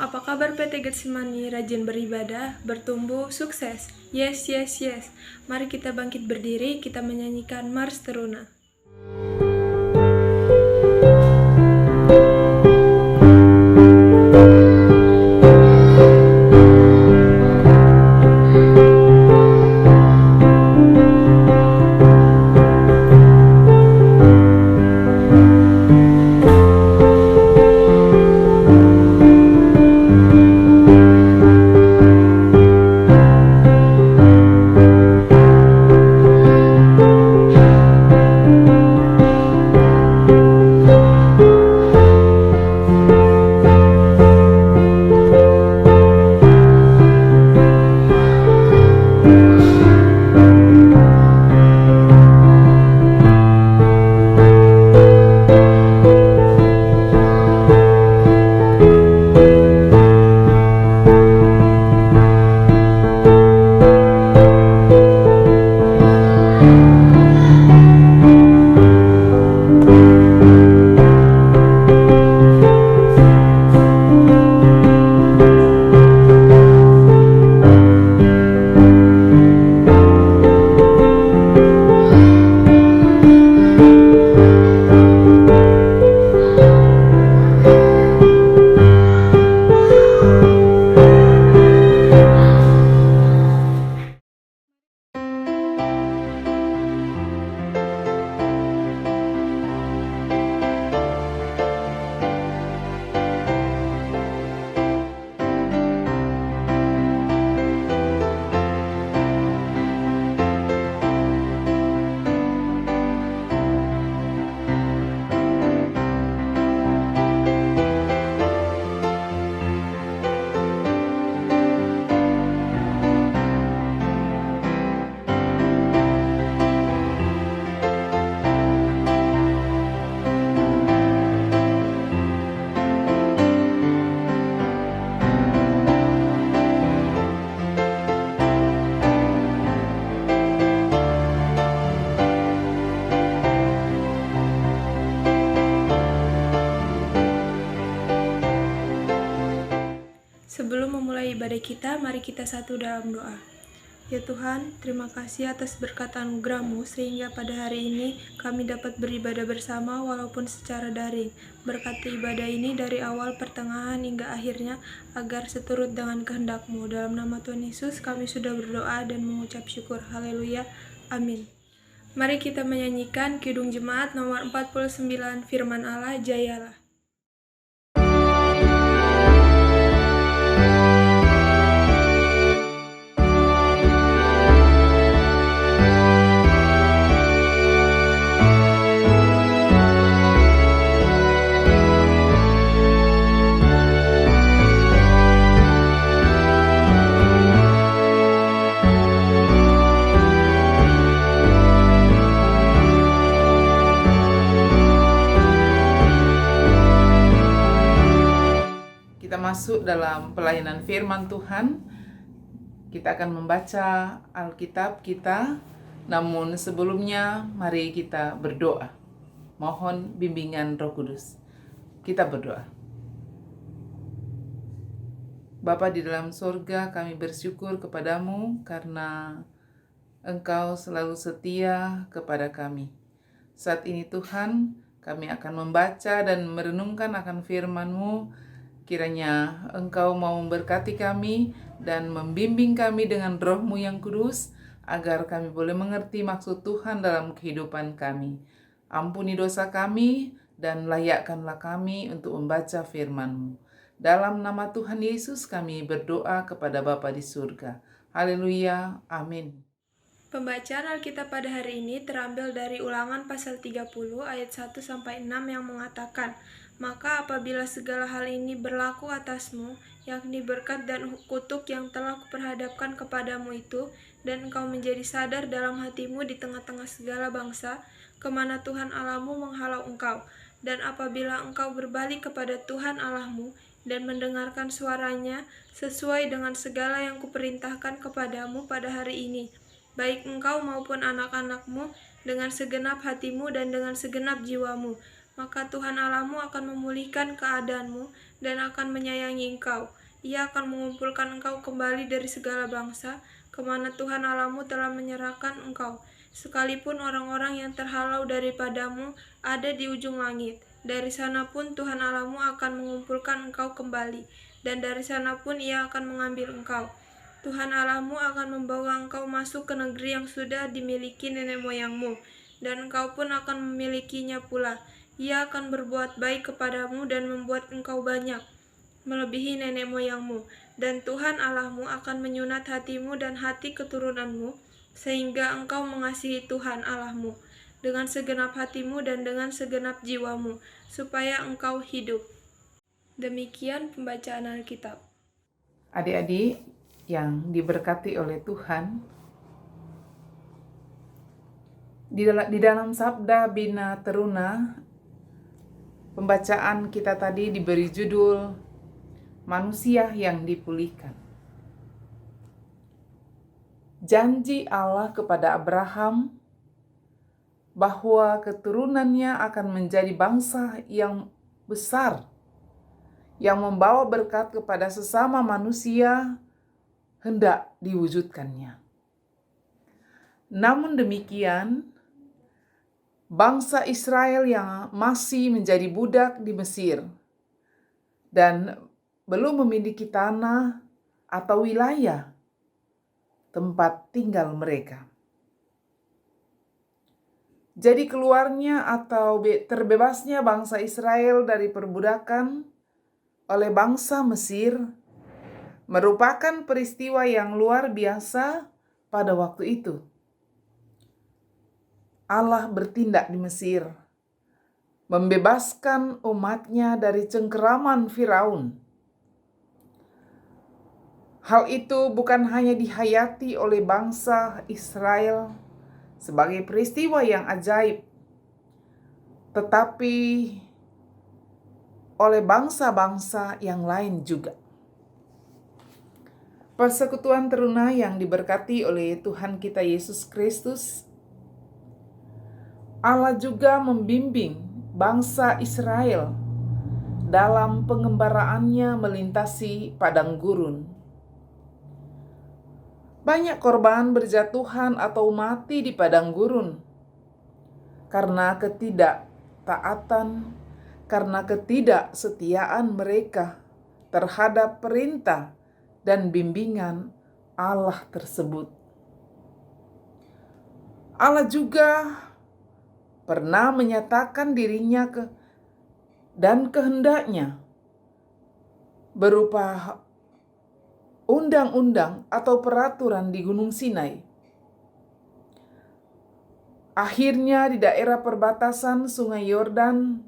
Apa kabar PT Getsemani? Rajin beribadah, bertumbuh, sukses. Yes, yes, yes. Mari kita bangkit berdiri, kita menyanyikan Mars Teruna. Sebelum memulai ibadah kita, mari kita satu dalam doa. Ya Tuhan, terima kasih atas berkat anugerah-Mu sehingga pada hari ini kami dapat beribadah bersama walaupun secara daring. Berkati ibadah ini dari awal, pertengahan, hingga akhirnya agar seturut dengan kehendak-Mu. Dalam nama Tuhan Yesus kami sudah berdoa dan mengucap syukur. Haleluya. Amin. Mari kita menyanyikan Kidung Jemaat nomor 49, Firman Allah, Jayalah. Masuk dalam pelayanan firman Tuhan. Kita akan membaca Alkitab kita, namun sebelumnya mari kita berdoa. Mohon bimbingan Roh Kudus. Kita berdoa. Bapa di dalam surga, kami bersyukur kepadamu karena Engkau selalu setia kepada kami. Saat ini Tuhan, kami akan membaca dan merenungkan akan firman-Mu. Kiranya Engkau mau memberkati kami dan membimbing kami dengan Roh-Mu yang kudus, agar kami boleh mengerti maksud Tuhan dalam kehidupan kami. Ampuni dosa kami dan layakkanlah kami untuk membaca firman-Mu. Dalam nama Tuhan Yesus kami berdoa kepada Bapa di surga. Haleluya. Amin. Pembacaan Alkitab pada hari ini terambil dari Ulangan pasal 30 ayat 1-6 yang mengatakan, "Maka apabila segala hal ini berlaku atasmu, yakni berkat dan kutuk yang telah kuperhadapkan kepadamu itu, dan engkau menjadi sadar dalam hatimu di tengah-tengah segala bangsa, kemana Tuhan Allahmu menghalau engkau, dan apabila engkau berbalik kepada Tuhan Allahmu, dan mendengarkan suaranya sesuai dengan segala yang kuperintahkan kepadamu pada hari ini, baik engkau maupun anak-anakmu, dengan segenap hatimu dan dengan segenap jiwamu, maka Tuhan Allahmu akan memulihkan keadaanmu dan akan menyayangi engkau. Ia akan mengumpulkan engkau kembali dari segala bangsa, kemana Tuhan Allahmu telah menyerahkan engkau. Sekalipun orang-orang yang terhalau daripadamu ada di ujung langit, dari sana pun Tuhan Allahmu akan mengumpulkan engkau kembali, dan dari sana pun Ia akan mengambil engkau. Tuhan Allahmu akan membawa engkau masuk ke negeri yang sudah dimiliki nenek moyangmu, dan engkau pun akan memilikinya pula. Ia akan berbuat baik kepadamu dan membuat engkau banyak, melebihi nenek moyangmu. Dan Tuhan Allahmu akan menyunat hatimu dan hati keturunanmu, sehingga engkau mengasihi Tuhan Allahmu dengan segenap hatimu dan dengan segenap jiwamu, supaya engkau hidup. Demikian pembacaan Alkitab. Adik-adik yang diberkati oleh Tuhan, di dalam Sabda Bina Teruna, pembacaan kita tadi diberi judul Manusia yang Dipulihkan. Janji Allah kepada Abraham bahwa keturunannya akan menjadi bangsa yang besar, yang membawa berkat kepada sesama manusia, hendak diwujudkannya. Namun demikian, bangsa Israel yang masih menjadi budak di Mesir dan belum memiliki tanah atau wilayah tempat tinggal mereka. Jadi keluarnya atau terbebasnya bangsa Israel dari perbudakan oleh bangsa Mesir merupakan peristiwa yang luar biasa pada waktu itu. Allah bertindak di Mesir, membebaskan umatnya dari cengkeraman Firaun. Hal itu bukan hanya dihayati oleh bangsa Israel sebagai peristiwa yang ajaib, tetapi oleh bangsa-bangsa yang lain juga. Persekutuan teruna yang diberkati oleh Tuhan kita Yesus Kristus, Allah juga membimbing bangsa Israel dalam pengembaraannya melintasi padang gurun. Banyak korban berjatuhan atau mati di padang gurun karena ketidaktaatan, karena ketidaksetiaan mereka terhadap perintah dan bimbingan Allah tersebut. Allah juga pernah menyatakan dirinya dan kehendaknya berupa undang-undang atau peraturan di Gunung Sinai. Akhirnya di daerah perbatasan Sungai Yordan,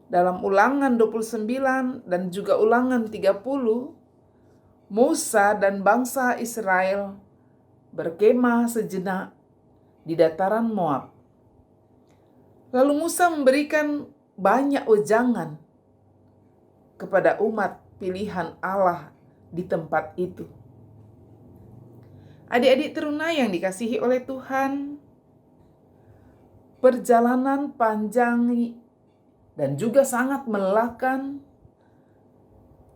dalam Ulangan 29 dan juga Ulangan 30, Musa dan bangsa Israel berkemah sejenak di dataran Moab. Lalu Musa memberikan banyak wejangan kepada umat pilihan Allah di tempat itu. Adik-adik teruna yang dikasihi oleh Tuhan, perjalanan panjang dan juga sangat melelahkan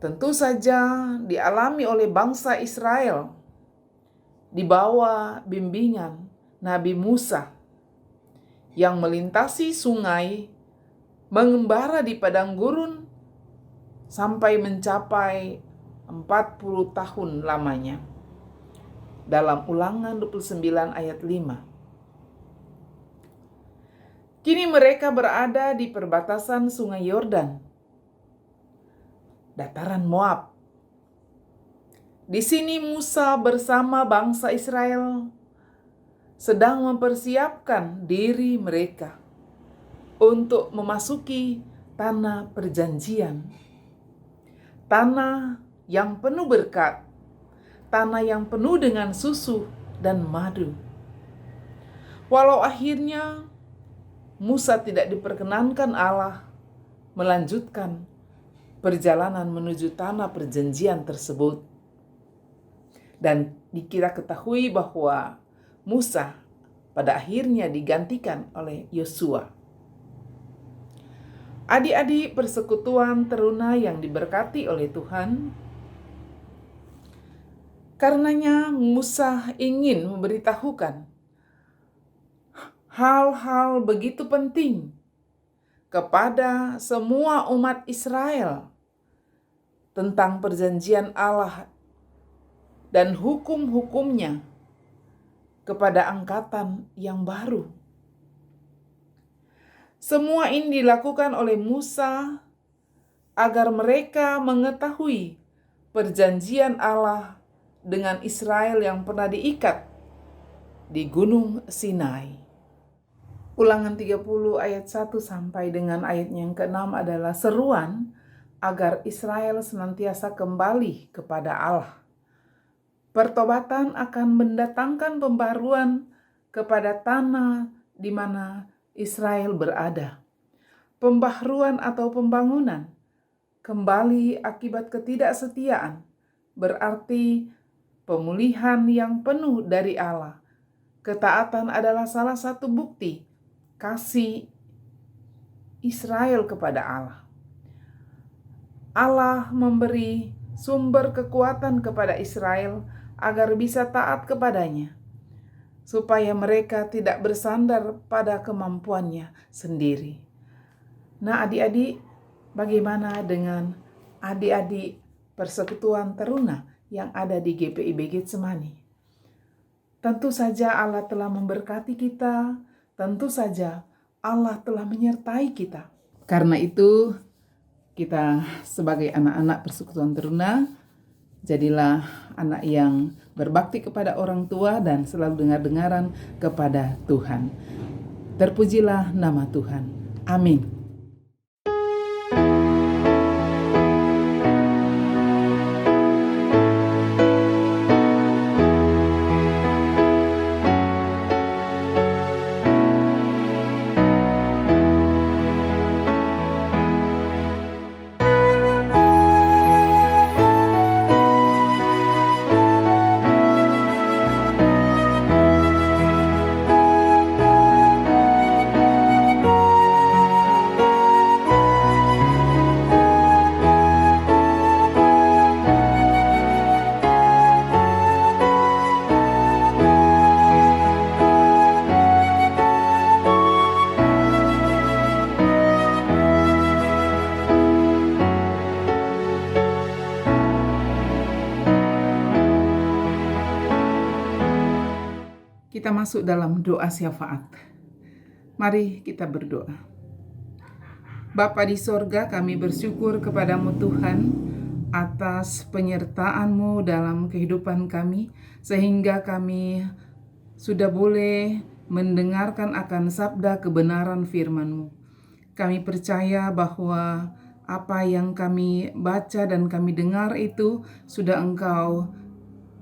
tentu saja dialami oleh bangsa Israel di bawah bimbingan Nabi Musa yang melintasi sungai, mengembara di padang gurun sampai mencapai 40 tahun lamanya. Dalam Ulangan 29 ayat 5. Kini mereka berada di perbatasan Sungai Yordan, dataran Moab. Di sini Musa bersama bangsa Israel sedang mempersiapkan diri mereka untuk memasuki tanah perjanjian. Tanah yang penuh berkat, tanah yang penuh dengan susu dan madu. Walau akhirnya Musa tidak diperkenankan Allah melanjutkan perjalanan menuju tanah perjanjian tersebut. Dan kita ketahui bahwa Musa pada akhirnya digantikan oleh Yosua. Adik-adik persekutuan teruna yang diberkati oleh Tuhan, karenanya Musa ingin memberitahukan hal-hal begitu penting kepada semua umat Israel tentang perjanjian Allah dan hukum-hukumnya kepada angkatan yang baru. Semua ini dilakukan oleh Musa agar mereka mengetahui perjanjian Allah dengan Israel yang pernah diikat di Gunung Sinai. Ulangan 30 ayat 1 sampai dengan ayatnya yang ke-6 adalah seruan agar Israel senantiasa kembali kepada Allah. Pertobatan akan mendatangkan pembaruan kepada tanah di mana Israel berada. Pembaharuan atau pembangunan kembali akibat ketidaksetiaan berarti pemulihan yang penuh dari Allah. Ketaatan adalah salah satu bukti kasih Israel kepada Allah. Allah memberi sumber kekuatan kepada Israel agar bisa taat kepadanya, supaya mereka tidak bersandar pada kemampuannya sendiri. Nah, adik-adik, bagaimana dengan adik-adik persekutuan teruna yang ada di GPIB Getsemani? Tentu saja Allah telah memberkati kita, tentu saja Allah telah menyertai kita. Karena itu, kita sebagai anak-anak persekutuan teruna, jadilah anak yang berbakti kepada orang tua dan selalu dengar-dengaran kepada Tuhan. Terpujilah nama Tuhan. Amin. Kita masuk dalam doa syafaat. Mari kita berdoa. Bapa di sorga, kami bersyukur kepadamu Tuhan atas penyertaan-Mu dalam kehidupan kami, sehingga kami sudah boleh mendengarkan akan sabda kebenaran firman-Mu. Kami percaya bahwa apa yang kami baca dan kami dengar itu sudah Engkau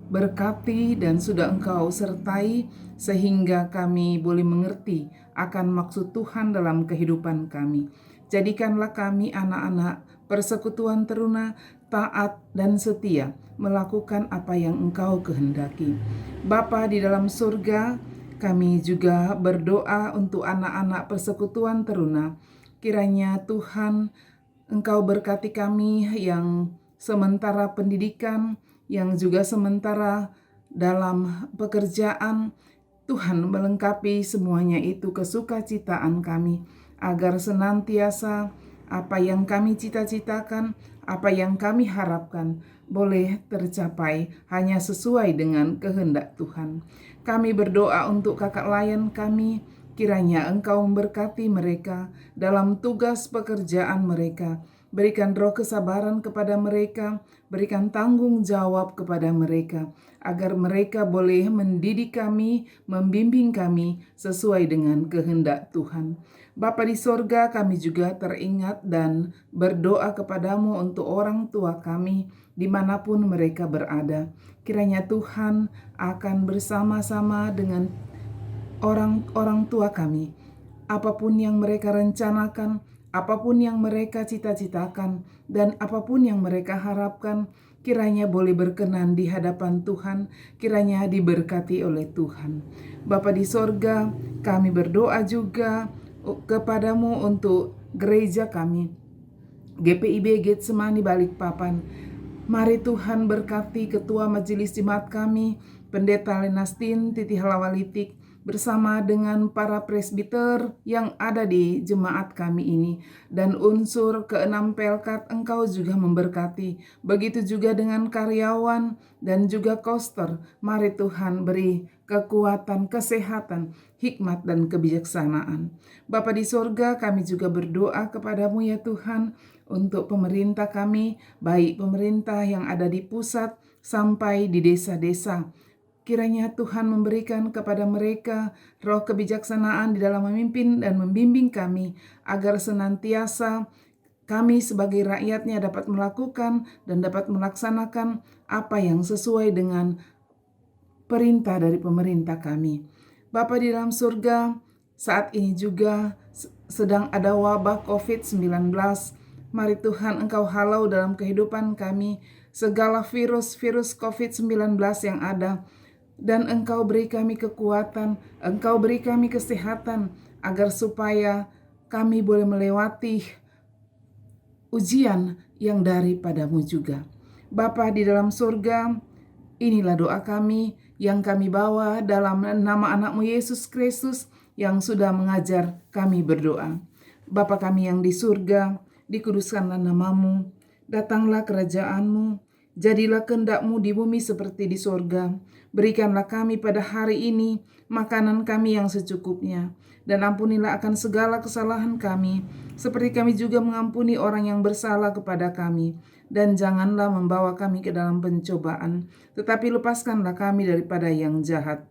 berkati dan sudah Engkau sertai, sehingga kami boleh mengerti akan maksud Tuhan dalam kehidupan kami. Jadikanlah kami anak-anak persekutuan teruna taat dan setia melakukan apa yang Engkau kehendaki. Bapa di dalam surga, kami juga berdoa untuk anak-anak persekutuan teruna. Kiranya Tuhan Engkau berkati kami yang sementara pendidikan, yang juga sementara dalam pekerjaan. Tuhan melengkapi semuanya itu kesukacitaan kami, agar senantiasa apa yang kami cita-citakan, apa yang kami harapkan boleh tercapai hanya sesuai dengan kehendak Tuhan. Kami berdoa untuk kakak layan kami, kiranya Engkau memberkati mereka dalam tugas pekerjaan mereka. Berikan roh kesabaran kepada mereka, berikan tanggung jawab kepada mereka, agar mereka boleh mendidik kami, membimbing kami sesuai dengan kehendak Tuhan. Bapa di sorga, kami juga teringat dan berdoa kepadamu untuk orang tua kami, dimanapun mereka berada. Kiranya Tuhan akan bersama-sama dengan orang tua kami, apapun yang mereka rencanakan, apapun yang mereka cita-citakan, dan apapun yang mereka harapkan, kiranya boleh berkenan di hadapan Tuhan, kiranya diberkati oleh Tuhan. Bapa di sorga, kami berdoa juga kepadamu untuk gereja kami, GPIB Getsemani Balikpapan. Mari Tuhan berkati Ketua Majelis Jemaat kami, Pendeta Lenastin Titi Halawalitik, bersama dengan para presbiter yang ada di jemaat kami ini, dan unsur ke-6 Pelkat Engkau juga memberkati. Begitu juga dengan karyawan dan juga koster. Mari Tuhan beri kekuatan, kesehatan, hikmat dan kebijaksanaan. Bapa di sorga, kami juga berdoa kepadamu ya Tuhan, untuk pemerintah kami, baik pemerintah yang ada di pusat sampai di desa-desa. Kiranya Tuhan memberikan kepada mereka roh kebijaksanaan di dalam memimpin dan membimbing kami, agar senantiasa kami sebagai rakyatnya dapat melakukan dan dapat melaksanakan apa yang sesuai dengan perintah dari pemerintah kami. Bapa di dalam surga, saat ini juga sedang ada wabah COVID-19. Mari Tuhan Engkau halau dalam kehidupan kami segala virus-virus COVID-19 yang ada, dan Engkau beri kami kekuatan, Engkau beri kami kesehatan, agar supaya kami boleh melewati ujian yang daripadamu juga. Bapa di dalam surga, inilah doa kami yang kami bawa dalam nama anak-Mu Yesus Kristus yang sudah mengajar kami berdoa. Bapa kami yang di surga, dikuduskanlah nama-Mu, datanglah kerajaan-Mu, jadilah kehendak-Mu di bumi seperti di sorga. Berikanlah kami pada hari ini makanan kami yang secukupnya, dan ampunilah akan segala kesalahan kami, seperti kami juga mengampuni orang yang bersalah kepada kami. Dan janganlah membawa kami ke dalam pencobaan, tetapi lepaskanlah kami daripada yang jahat.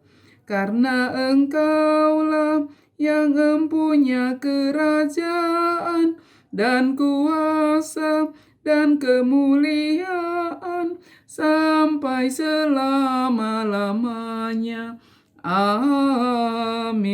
Karena Engkaulah yang mempunyai kerajaan dan kuasa dan kemuliaan sampai selama-lamanya. Amin.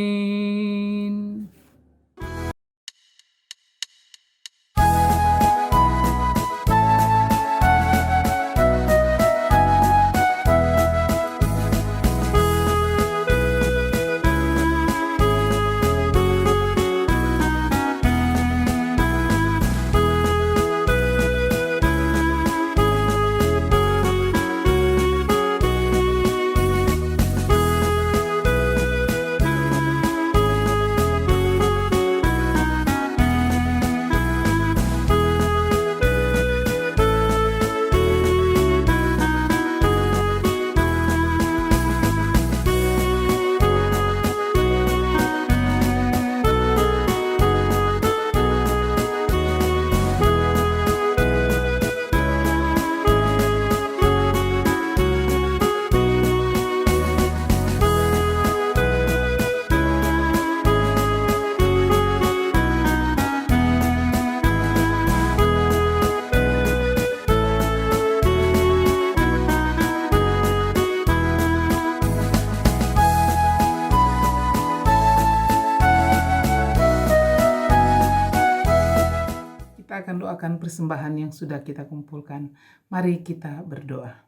Kita akan doakan persembahan yang sudah kita kumpulkan. Mari kita berdoa.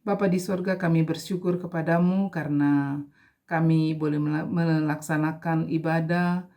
Bapa di sorga, kami bersyukur kepadamu karena kami boleh melaksanakan ibadah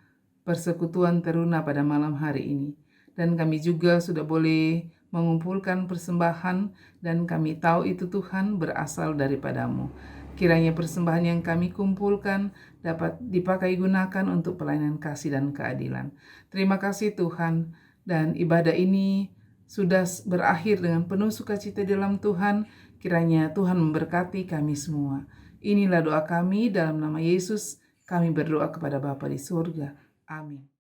persekutuan teruna pada malam hari ini. Dan kami juga sudah boleh mengumpulkan persembahan, dan kami tahu itu Tuhan berasal daripadamu. Kiranya persembahan yang kami kumpulkan dapat dipakai gunakan untuk pelayanan kasih dan keadilan. Terima kasih Tuhan, dan ibadah ini sudah berakhir dengan penuh sukacita dalam Tuhan. Kiranya Tuhan memberkati kami semua. Inilah doa kami dalam nama Yesus. Kami berdoa kepada Bapa di surga. Amin.